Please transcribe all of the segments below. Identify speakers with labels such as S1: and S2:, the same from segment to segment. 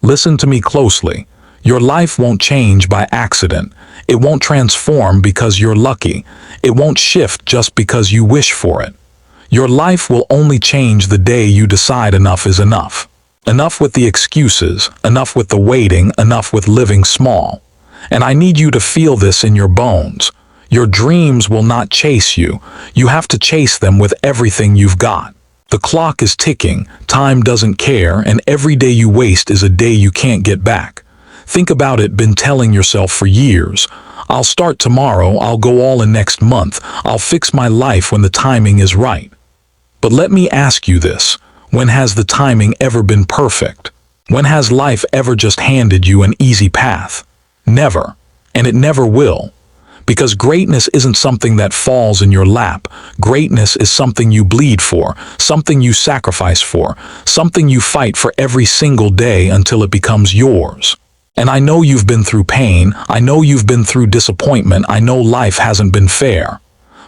S1: Listen to me closely. Your life won't change by accident. It won't transform because you're lucky. It won't shift just because you wish for it. Your life will only change the day you decide enough is enough. Enough with the excuses, enough with the waiting, enough with living small. And I need you to feel this in your bones. Your dreams will not chase you. You have to chase them with everything you've got. The clock is ticking, time doesn't care, and every day you waste is a day you can't get back. Think about it, been telling yourself for years. I'll start tomorrow, I'll go all in next month, I'll fix my life when the timing is right. But let me ask you this, when has the timing ever been perfect? When has life ever just handed you an easy path? Never. And it never will. Because greatness isn't something that falls in your lap. Greatness is something you bleed for, something you sacrifice for, something you fight for every single day until it becomes yours. And I know you've been through pain, I know you've been through disappointment, I know life hasn't been fair.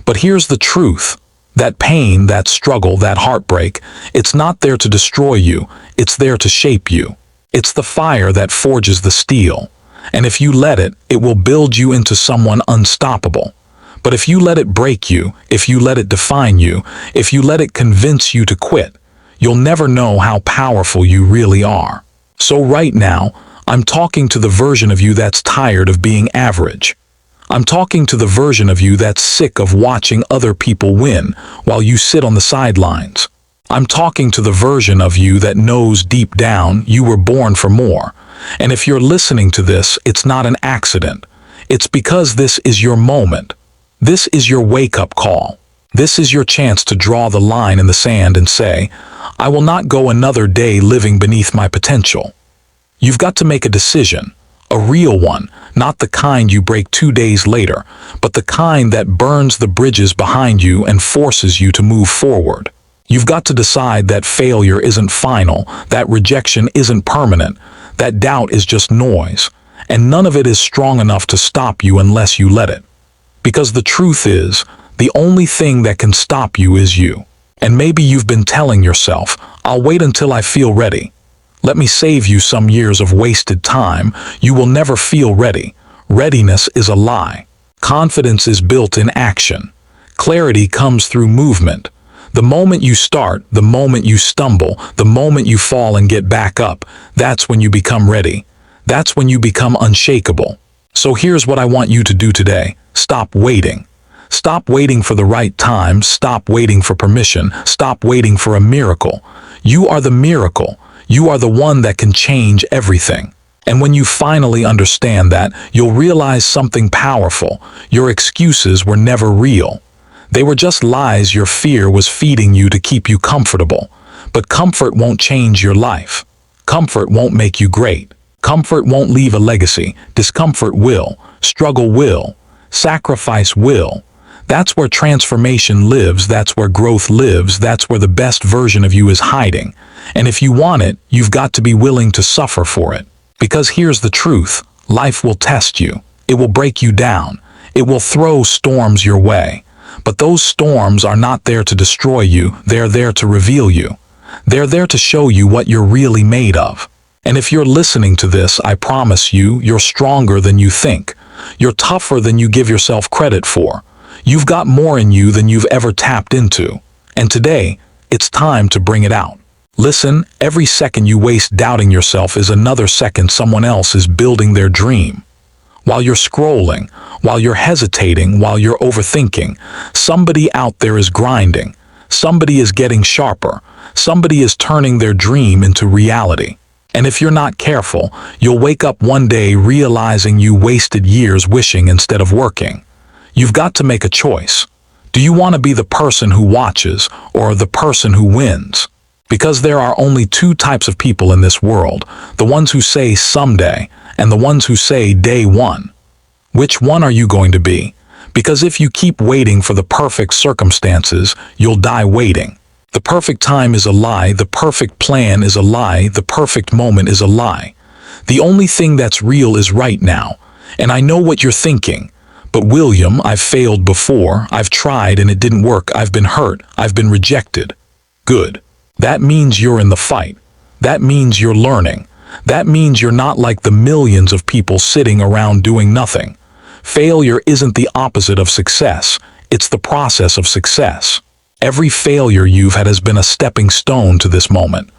S1: But here's the truth. That pain, that struggle, that heartbreak, it's not there to destroy you, it's there to shape you. It's the fire that forges the steel. And if you let it, it will build you into someone unstoppable. But if you let it break you, if you let it define you, if you let it convince you to quit, you'll never know how powerful you really are. So right now, I'm talking to the version of you that's tired of being average. I'm talking to the version of you that's sick of watching other people win while you sit on the sidelines. I'm talking to the version of you that knows deep down you were born for more. And if you're listening to this, it's not an accident. It's because this is your moment. This is your wake-up call. This is your chance to draw the line in the sand and say, I will not go another day living beneath my potential. You've got to make a decision, a real one, not the kind you break 2 days later, but the kind that burns the bridges behind you and forces you to move forward. You've got to decide that failure isn't final, that rejection isn't permanent, that doubt is just noise, and none of it is strong enough to stop you unless you let it. Because the truth is, the only thing that can stop you is you. And maybe you've been telling yourself, I'll wait until I feel ready. Let me save you some years of wasted time. You will never feel ready. Readiness is a lie. Confidence is built in action. Clarity comes through movement. The moment you start, the moment you stumble, the moment you fall and get back up, that's when you become ready. That's when you become unshakable. So here's what I want you to do today. Stop waiting. Stop waiting for the right time. Stop waiting for permission. Stop waiting for a miracle. You are the miracle. You are the one that can change everything. And when you finally understand that, you'll realize something powerful. Your excuses were never real. They were just lies your fear was feeding you to keep you comfortable. But comfort won't change your life. Comfort won't make you great. Comfort won't leave a legacy. Discomfort will. Struggle will. Sacrifice will. That's where transformation lives. That's where growth lives. That's where the best version of you is hiding. And if you want it, you've got to be willing to suffer for it. Because here's the truth. Life will test you. It will break you down. It will throw storms your way. But those storms are not there to destroy you, they're there to reveal you. They're there to show you what you're really made of. And if you're listening to this, I promise you, you're stronger than you think. You're tougher than you give yourself credit for. You've got more in you than you've ever tapped into. And today, it's time to bring it out. Listen, every second you waste doubting yourself is another second someone else is building their dream. While you're scrolling, while you're hesitating, while you're overthinking, somebody out there is grinding. Somebody is getting sharper. Somebody is turning their dream into reality. And if you're not careful, you'll wake up one day realizing you wasted years wishing instead of working. You've got to make a choice. Do you want to be the person who watches or the person who wins? Because there are only two types of people in this world, the ones who say someday and the ones who say day one. Which one are you going to be? Because if you keep waiting for the perfect circumstances, you'll die waiting. The perfect time is a lie, the perfect plan is a lie, the perfect moment is a lie. The only thing that's real is right now. And I know what you're thinking. But William, I've failed before, I've tried and it didn't work, I've been hurt, I've been rejected. Good. That means you're in the fight. That means you're learning. That means you're not like the millions of people sitting around doing nothing. Failure isn't the opposite of success, it's the process of success. Every failure you've had has been a stepping stone to this moment.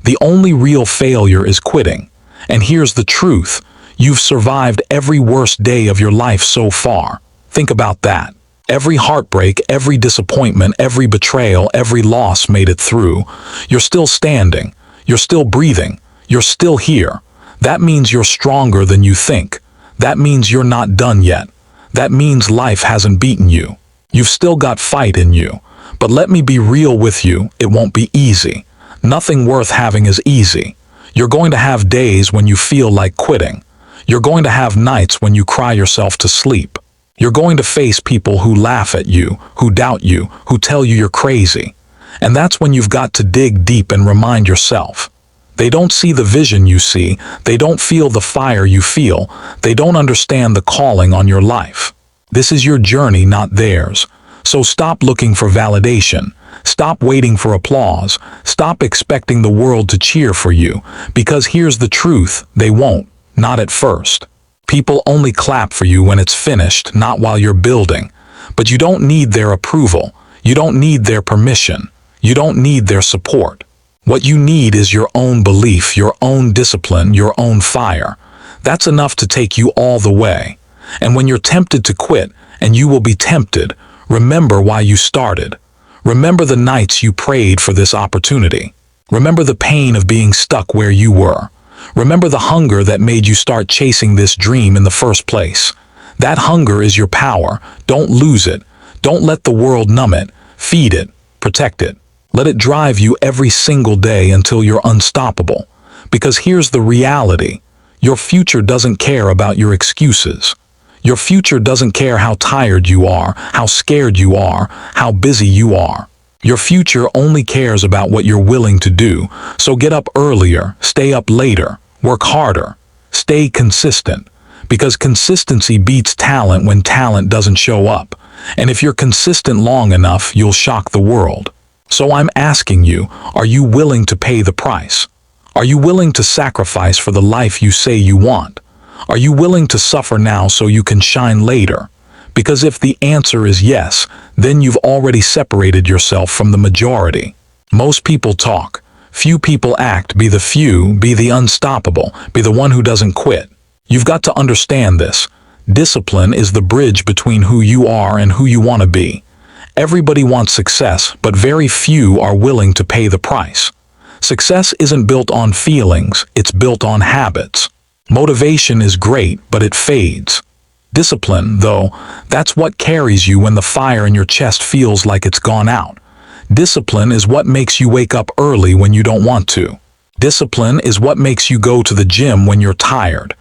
S1: The only real failure is quitting. And here's the truth. You've survived every worst day of your life so far. Think about that. Every heartbreak, every disappointment, every betrayal, every loss made it through. You're still standing. You're still breathing. You're still here. That means you're stronger than you think. That means you're not done yet. That means life hasn't beaten you. You've still got fight in you. But let me be real with you, it won't be easy. Nothing worth having is easy. You're going to have days when you feel like quitting. You're going to have nights when you cry yourself to sleep. You're going to face people who laugh at you, who doubt you, who tell you you're crazy. And that's when you've got to dig deep and remind yourself. They don't see the vision you see. They don't feel the fire you feel. They don't understand the calling on your life. This is your journey, not theirs. So stop looking for validation. Stop waiting for applause. Stop expecting the world to cheer for you. Because here's the truth, they won't. Not at first. People only clap for you when it's finished, not while you're building. But you don't need their approval. You don't need their permission. You don't need their support. What you need is your own belief, your own discipline, your own fire. That's enough to take you all the way. And when you're tempted to quit, and you will be tempted, remember why you started. Remember the nights you prayed for this opportunity. Remember the pain of being stuck where you were. Remember the hunger that made you start chasing this dream in the first place. That hunger is your power. Don't lose it. Don't let the world numb it. Feed it. Protect it. Let it drive you every single day until you're unstoppable. Because here's the reality. Your future doesn't care about your excuses. Your future doesn't care how tired you are, how scared you are, how busy you are. Your future only cares about what you're willing to do. So get up earlier, stay up later, work harder, stay consistent. Because consistency beats talent when talent doesn't show up. And if you're consistent long enough, you'll shock the world. So I'm asking you, are you willing to pay the price? Are you willing to sacrifice for the life you say you want? Are you willing to suffer now so you can shine later? Because if the answer is yes, then you've already separated yourself from the majority. Most people talk. Few people act. Be the few, be the unstoppable, be the one who doesn't quit. You've got to understand this. Discipline is the bridge between who you are and who you want to be. Everybody wants success, but very few are willing to pay the price. Success isn't built on feelings, it's built on habits. Motivation is great, but it fades. Discipline, though, that's what carries you when the fire in your chest feels like it's gone out. Discipline is what makes you wake up early when you don't want to. Discipline is what makes you go to the gym when you're tired.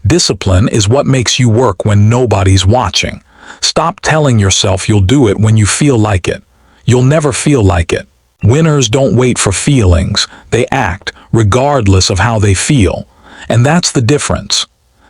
S1: Discipline is what makes you work when nobody's watching. Stop telling yourself you'll do it when you feel like it. You'll never feel like it. Winners don't wait for feelings. They act, regardless of how they feel. And that's the difference.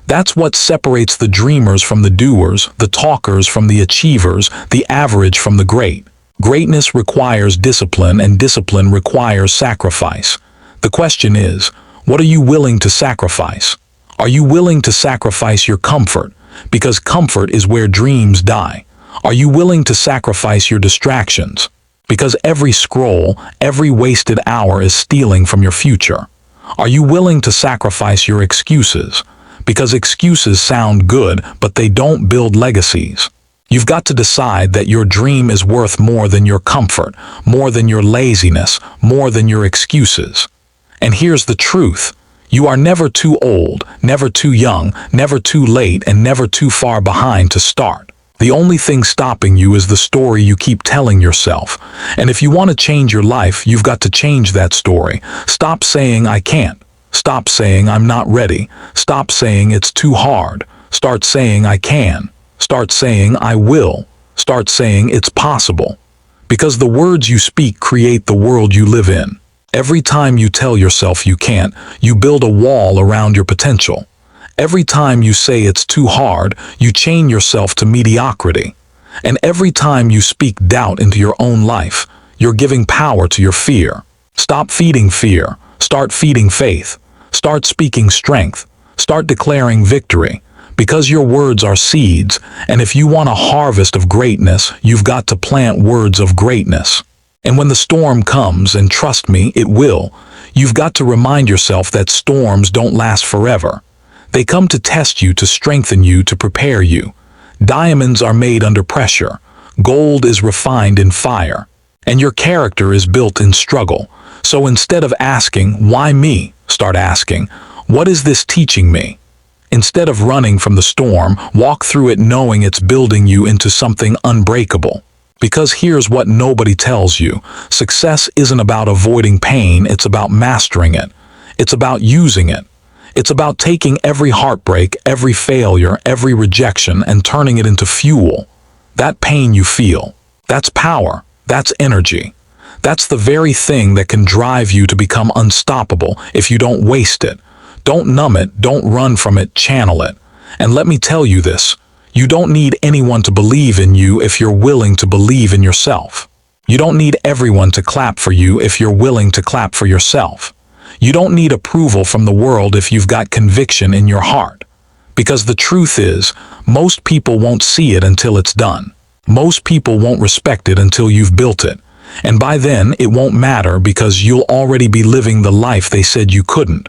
S1: That's what separates the dreamers from the doers, the talkers from the achievers, the average from the great. Greatness requires discipline, and discipline requires sacrifice. The question is, what are you willing to sacrifice? Are you willing to sacrifice your comfort? Because comfort is where dreams die. Are you willing to sacrifice your distractions? Because every scroll, every wasted hour is stealing from your future. Are you willing to sacrifice your excuses? Because excuses sound good, but they don't build legacies. You've got to decide that your dream is worth more than your comfort, more than your laziness, more than your excuses. And here's the truth. You are never too old, never too young, never too late, and never too far behind to start. The only thing stopping you is the story you keep telling yourself. And if you want to change your life, you've got to change that story. Stop saying, I can't. Stop saying, I'm not ready. Stop saying, it's too hard. Start saying, I can. Start saying, I will. Start saying, it's possible. Because the words you speak create the world you live in. Every time you tell yourself you can't, you build a wall around your potential. Every time you say it's too hard, you chain yourself to mediocrity. And every time you speak doubt into your own life, you're giving power to your fear. Stop feeding fear. Start feeding faith. Start speaking strength. Start declaring victory. Because your words are seeds, and if you want a harvest of greatness, you've got to plant words of greatness. And when the storm comes, and trust me, it will, you've got to remind yourself that storms don't last forever. They come to test you, to strengthen you, to prepare you. Diamonds are made under pressure. Gold is refined in fire. And your character is built in struggle. So instead of asking, why me? Start asking, what is this teaching me? Instead of running from the storm, walk through it knowing it's building you into something unbreakable. Because here's what nobody tells you. Success isn't about avoiding pain, it's about mastering it. It's about using it. It's about taking every heartbreak, every failure, every rejection, and turning it into fuel. That pain you feel, that's power, that's energy. That's the very thing that can drive you to become unstoppable if you don't waste it. Don't numb it, don't run from it, channel it. And let me tell you this, you don't need anyone to believe in you if you're willing to believe in yourself. You don't need everyone to clap for you if you're willing to clap for yourself. You don't need approval from the world if you've got conviction in your heart. Because the truth is, most people won't see it until it's done. Most people won't respect it until you've built it. And by then, it won't matter because you'll already be living the life they said you couldn't.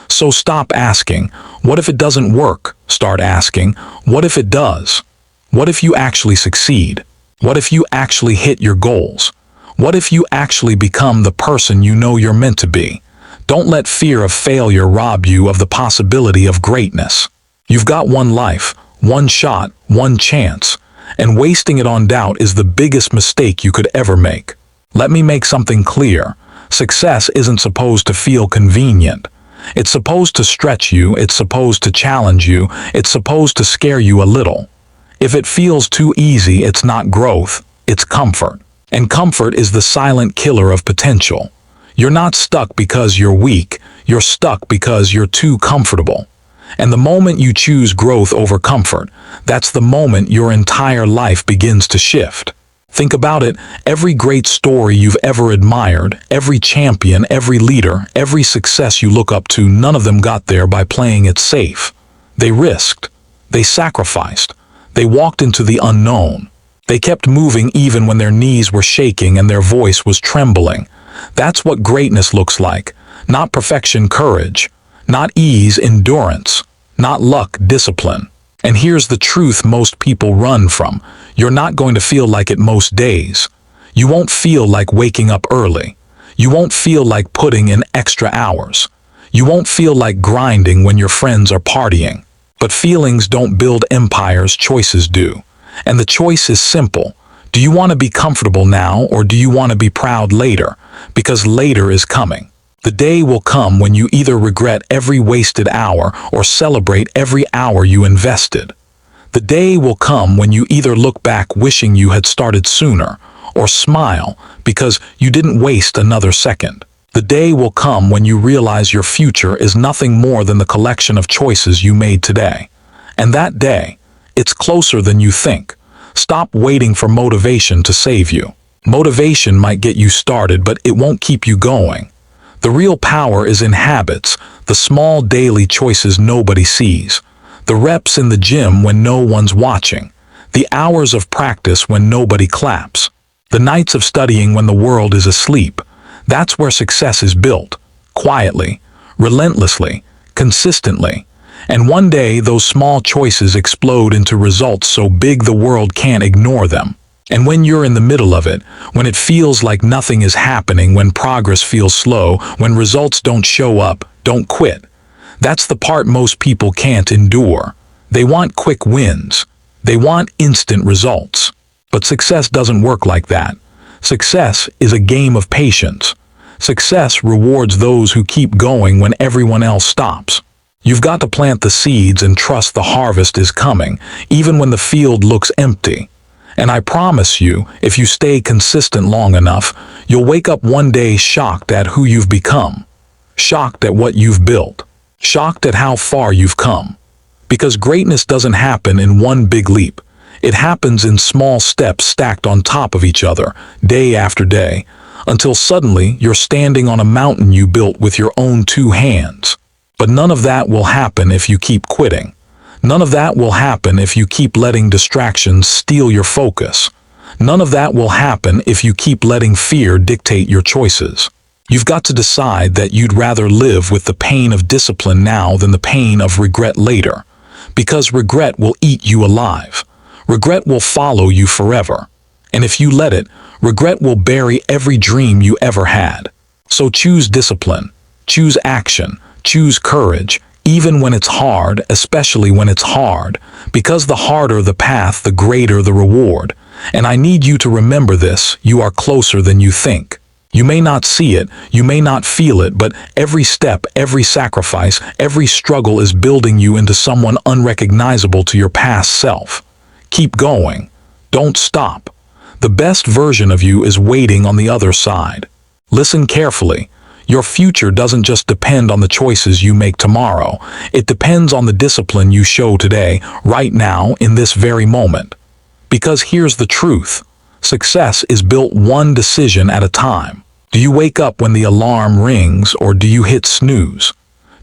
S1: So stop asking, what if it doesn't work? Start asking, what if it does? What if you actually succeed? What if you actually hit your goals? What if you actually become the person you know you're meant to be? Don't let fear of failure rob you of the possibility of greatness. You've got one life, one shot, one chance, and wasting it on doubt is the biggest mistake you could ever make. Let me make something clear. Success isn't supposed to feel convenient. It's supposed to stretch you, it's supposed to challenge you, it's supposed to scare you a little. If it feels too easy, it's not growth, it's comfort. And comfort is the silent killer of potential. You're not stuck because you're weak, you're stuck because you're too comfortable. And the moment you choose growth over comfort, that's the moment your entire life begins to shift. Think about it, every great story you've ever admired, every champion, every leader, every success you look up to, none of them got there by playing it safe. They risked. They sacrificed. They walked into the unknown. They kept moving even when their knees were shaking and their voice was trembling. That's what greatness looks like. Not perfection, courage. Not ease, endurance. Not luck, discipline. And here's the truth most people run from. You're not going to feel like it most days. You won't feel like waking up early. You won't feel like putting in extra hours. You won't feel like grinding when your friends are partying. But feelings don't build empires, choices do. And the choice is simple. Do you want to be comfortable now or do you want to be proud later? Because later is coming. The day will come when you either regret every wasted hour or celebrate every hour you invested. The day will come when you either look back wishing you had started sooner or smile because you didn't waste another second. The day will come when you realize your future is nothing more than the collection of choices you made today. And that day, it's closer than you think. Stop waiting for motivation to save you. Motivation might get you started, but it won't keep you going. The real power is in habits, the small daily choices nobody sees. The reps in the gym when no one's watching. The hours of practice when nobody claps. The nights of studying when the world is asleep. That's where success is built. Quietly, relentlessly, consistently. And one day those small choices explode into results so big the world can't ignore them. And when you're in the middle of it, when it feels like nothing is happening, when progress feels slow, when results don't show up, don't quit. That's the part most people can't endure. They want quick wins. They want instant results. But success doesn't work like that. Success is a game of patience. Success rewards those who keep going when everyone else stops. You've got to plant the seeds and trust the harvest is coming, even when the field looks empty. And I promise you, if you stay consistent long enough, you'll wake up one day shocked at who you've become. Shocked at what you've built. Shocked at how far you've come. Because greatness doesn't happen in one big leap. It happens in small steps stacked on top of each other, day after day, until suddenly you're standing on a mountain you built with your own two hands. But none of that will happen if you keep quitting. None of that will happen if you keep letting distractions steal your focus. None of that will happen if you keep letting fear dictate your choices. You've got to decide that you'd rather live with the pain of discipline now than the pain of regret later. Because regret will eat you alive. Regret will follow you forever. And if you let it, regret will bury every dream you ever had. So choose discipline, choose action, choose courage, even when it's hard, especially when it's hard, because the harder the path, the greater the reward. And I need you to remember this: you are closer than you think. You may not see it, you may not feel it, but every step, every sacrifice, every struggle is building you into someone unrecognizable to your past self. Keep going. Don't stop. The best version of you is waiting on the other side. Listen carefully. Your future doesn't just depend on the choices you make tomorrow. It depends on the discipline you show today, right now, in this very moment. Because here's the truth. Success is built one decision at a time. Do you wake up when the alarm rings, or do you hit snooze?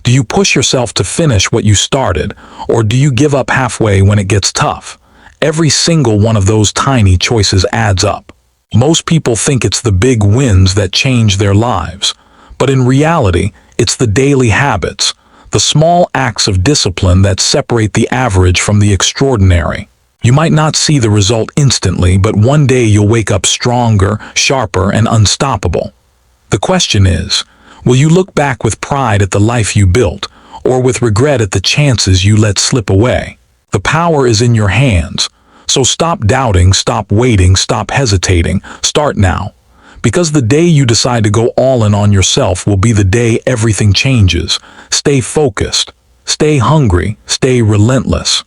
S1: Do you push yourself to finish what you started, or do you give up halfway when it gets tough? Every single one of those tiny choices adds up. Most people think it's the big wins that change their lives. But in reality, it's the daily habits, the small acts of discipline that separate the average from the extraordinary. You might not see the result instantly, but one day you'll wake up stronger, sharper, and unstoppable. The question is, will you look back with pride at the life you built, or with regret at the chances you let slip away? The power is in your hands. So stop doubting, stop waiting, stop hesitating. Start now. Because the day you decide to go all in on yourself will be the day everything changes. Stay focused. Stay hungry. Stay relentless.